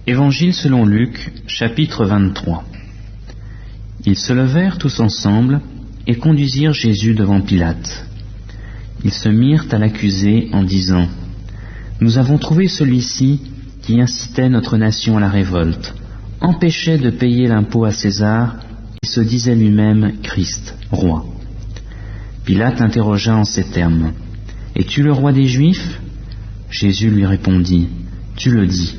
Évangile selon Luc, chapitre 23. Ils se levèrent tous ensemble et conduisirent Jésus devant Pilate. Ils se mirent à l'accuser en disant : « Nous avons trouvé celui-ci qui incitait notre nation à la révolte, empêchait de payer l'impôt à César et se disait lui-même Christ, roi. » Pilate l'interrogea en ces termes : « Es-tu le roi des Juifs ?» Jésus lui répondit : « Tu le dis. »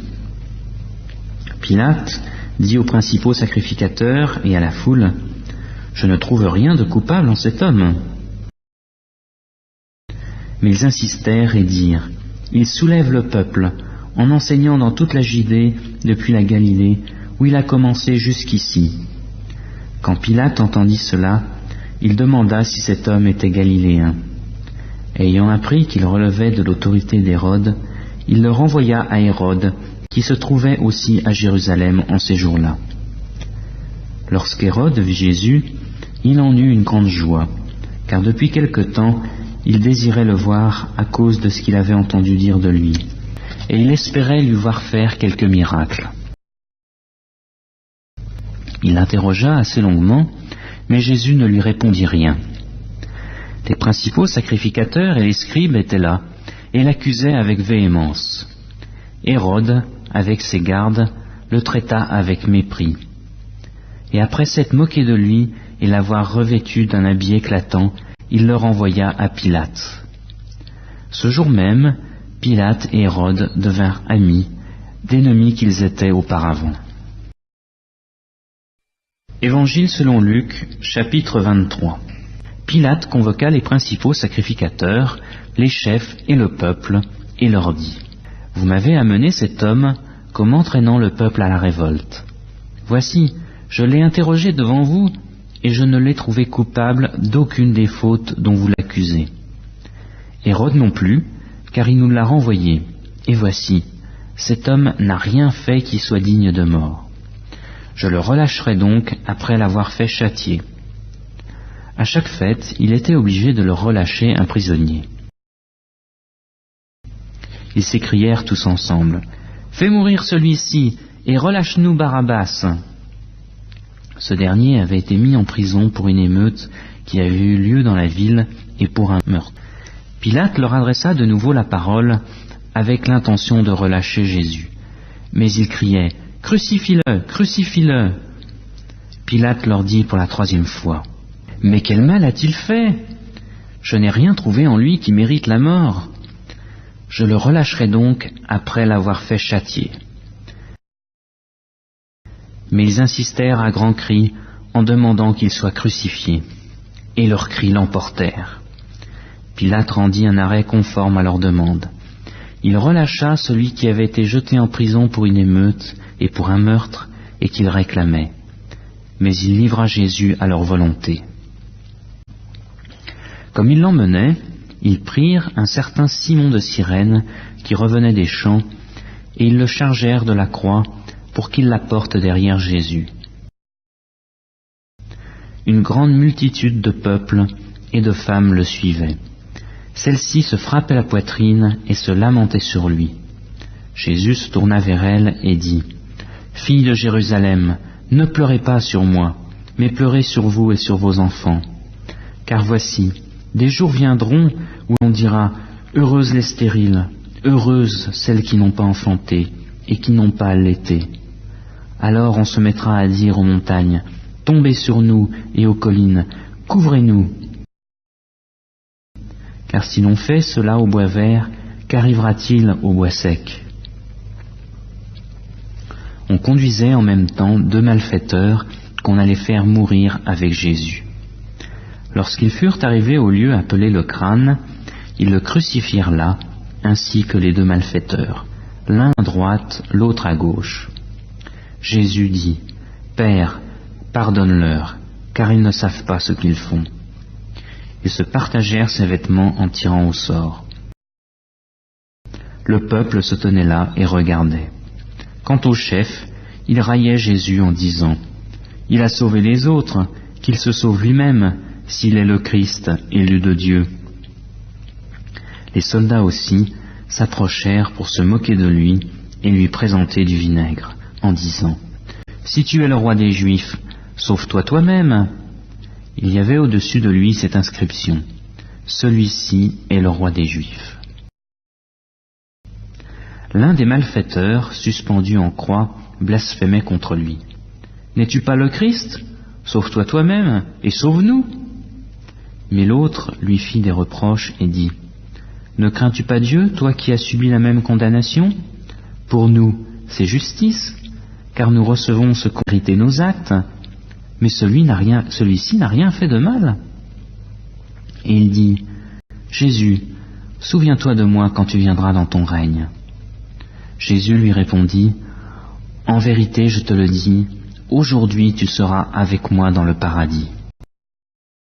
Pilate dit aux principaux sacrificateurs et à la foule : « Je ne trouve rien de coupable en cet homme. » Mais ils insistèrent et dirent : « Il soulève le peuple, en enseignant dans toute la Judée, depuis la Galilée, où il a commencé jusqu'ici. » Quand Pilate entendit cela, il demanda si cet homme était galiléen. Ayant appris qu'il relevait de l'autorité d'Hérode, il le renvoya à Hérode, qui se trouvait aussi à Jérusalem en ces jours-là. Lorsqu'Hérode vit Jésus, il en eut une grande joie, car depuis quelque temps, il désirait le voir à cause de ce qu'il avait entendu dire de lui, et il espérait lui voir faire quelques miracles. Il l'interrogea assez longuement, mais Jésus ne lui répondit rien. Les principaux sacrificateurs et les scribes étaient là, et l'accusaient avec véhémence. Hérode, avec ses gardes, le traita avec mépris. Et après s'être moqué de lui et l'avoir revêtu d'un habit éclatant, il le renvoya à Pilate. Ce jour même, Pilate et Hérode devinrent amis, d'ennemis qu'ils étaient auparavant. Évangile selon Luc, chapitre 23. Pilate convoqua les principaux sacrificateurs, les chefs et le peuple, et leur dit : « Vous m'avez amené cet homme comme entraînant le peuple à la révolte. Voici, je l'ai interrogé devant vous, et je ne l'ai trouvé coupable d'aucune des fautes dont vous l'accusez. Hérode non plus, car il nous l'a renvoyé, et voici, cet homme n'a rien fait qui soit digne de mort. Je le relâcherai donc après l'avoir fait châtier. » À chaque fête, il était obligé de le relâcher un prisonnier. Ils s'écrièrent tous ensemble : « Fais mourir celui-ci et relâche-nous Barabbas !» Ce dernier avait été mis en prison pour une émeute qui avait eu lieu dans la ville et pour un meurtre. Pilate leur adressa de nouveau la parole avec l'intention de relâcher Jésus. Mais ils criaient : « Crucifie-le, crucifie-le !» Pilate leur dit pour la 3e fois : « Mais quel mal a-t-il fait ? Je n'ai rien trouvé en lui qui mérite la mort. Je le relâcherai donc après l'avoir fait châtier. » Mais ils insistèrent à grands cris en demandant qu'il soit crucifié, et leurs cris l'emportèrent. Pilate rendit un arrêt conforme à leur demande. Il relâcha celui qui avait été jeté en prison pour une émeute et pour un meurtre et qu'il réclamait. Mais il livra Jésus à leur volonté. Comme ils l'emmenaient, ils prirent un certain Simon de Cyrène qui revenait des champs, et ils le chargèrent de la croix pour qu'il la porte derrière Jésus. Une grande multitude de peuple et de femmes le suivaient. Celles-ci se frappaient la poitrine et se lamentaient sur lui. Jésus se tourna vers elles et dit : « Filles de Jérusalem, ne pleurez pas sur moi, mais pleurez sur vous et sur vos enfants. Car voici, des jours viendront où on dira : heureuses les stériles, heureuses celles qui n'ont pas enfanté et qui n'ont pas allaité. Alors on se mettra à dire aux montagnes : tombez sur nous, et aux collines : couvrez-nous. Car si l'on fait cela au bois vert, qu'arrivera-t-il au bois sec ? » On conduisait en même temps 2 malfaiteurs qu'on allait faire mourir avec Jésus. Lorsqu'ils furent arrivés au lieu appelé le Crâne, ils le crucifièrent là, ainsi que les 2 malfaiteurs, l'un à droite, l'autre à gauche. Jésus dit : « Père, pardonne-leur, car ils ne savent pas ce qu'ils font. » Ils se partagèrent ses vêtements en tirant au sort. Le peuple se tenait là et regardait. Quant au chef, il raillait Jésus en disant : « Il a sauvé les autres, qu'il se sauve lui-même, s'il est le Christ, élu de Dieu. » Les soldats aussi s'approchèrent pour se moquer de lui et lui présenter du vinaigre. en disant « Si tu es le roi des Juifs, sauve-toi toi-même !» Il y avait au-dessus de lui cette inscription « Celui-ci est le roi des Juifs ». L'un des malfaiteurs, suspendu en croix, blasphémait contre lui. « N'es-tu pas le Christ ? Sauve-toi toi-même et sauve-nous !» Mais l'autre lui fit des reproches et dit « Ne crains-tu pas Dieu, toi qui as subi la même condamnation ? Pour nous, c'est justice, car nous recevons ce qu'ont mérité nos actes, mais celui-ci n'a rien fait de mal. » Et il dit « Jésus, souviens-toi de moi quand tu viendras dans ton règne. » Jésus lui répondit « En vérité, je te le dis, aujourd'hui tu seras avec moi dans le paradis. »